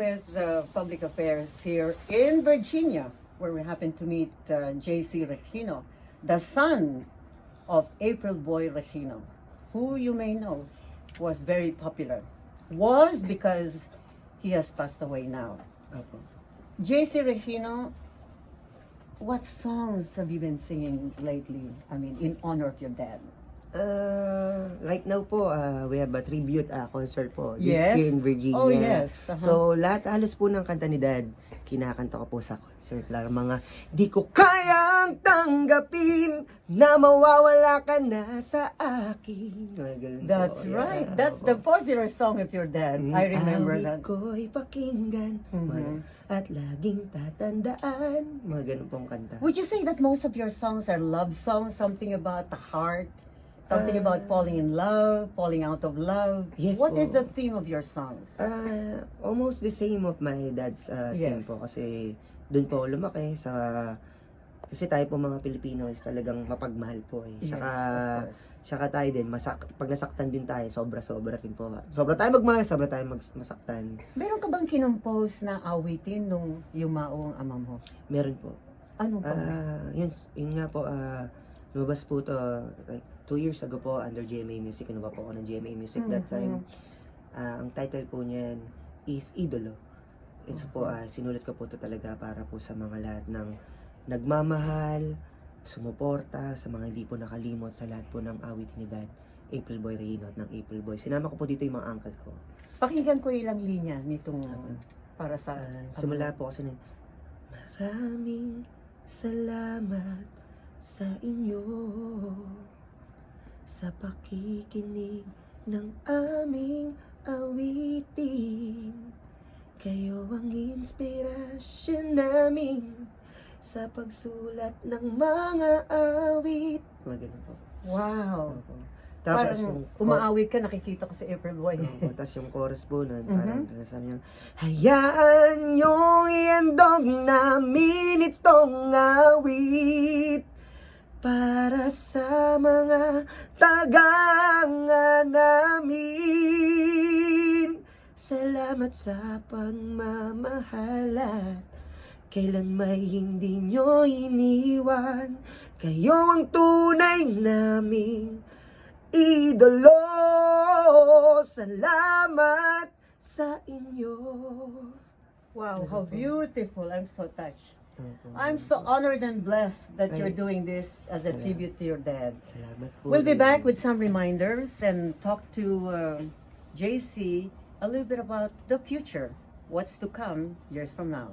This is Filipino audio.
with public affairs here in Virginia, where we happen to meet J.C. Regino, the son of April Boy Regino, who you may know was very popular. Was because he has passed away now. J.C. Regino, what songs have you been singing lately? I mean, in honor of your dad. Right now po, we have a tribute concert po. This Yes. here in Virginia. Oh, yes. So, lahat halos po ng kanta ni Dad, kinakanta ko po sa concert. Lalo mga, di ko kayang tanggapin na mawawala ka na sa akin. Mga ganun That's po. right. Yeah. That's the popular song of your dad. I remember Awit that. ko'y pakinggan, at laging tatandaan. Mga ganun pong kanta. Would you say that most of your songs are love songs? Something about the heart? Something about falling in love, falling out of love? Yes What po. is the theme of your songs? Almost the same of my dad's theme Yes. po. Kasi doon po ako lumaki sa... Kasi tayo po mga Pilipino is talagang mapagmahal po eh. Yes, Saka, of course. saka tayo din, pag nasaktan din tayo, sobra-sobra rin po. Sobra tayo magmahal, sobra tayo masaktan. Meron ka bang kinompose na awitin nung yumao ang ama mo? Meron po. Ano pa? Yun nga po, lumabas po to like 2 years ago po under GMA Music. Ano ba po ako ng GMA Music that time? Ang title po niyan is Idolo. Ito po, sinulat ko po ito talaga para po sa mga lahat ng nagmamahal, sumuporta, sa mga hindi po nakalimot, sa lahat po ng awit ni Dad, April Boy Regino at ng April Boy. Sinama ko po dito yung mga uncle ko. Pakinggan ko ilang linya nitong para sa... Simula po kasi maraming salamat sa inyo sa pakikinig ng aming awitin. Kayo ang inspirasyon namin sa pagsulat ng mga awit. Mga ganun po. Wow! Tapos Parang umaawit ka, nakikita ko si April Boy. Tapos yung chorus po nun, parang sabi niya, hayaan niyong iandog namin itong awit para sa mga tagaanga namin. Salamat sa pagmamahal at kailan may hindi nyo iniwan. Kayo ang tunay naming idolo. Salamat sa inyo. Wow, how beautiful. I'm so touched. I'm so honored and blessed that you're doing this as a tribute to your dad. Salamat po. We'll be back with some reminders and talk to JC a little bit about the future, what's to come years from now.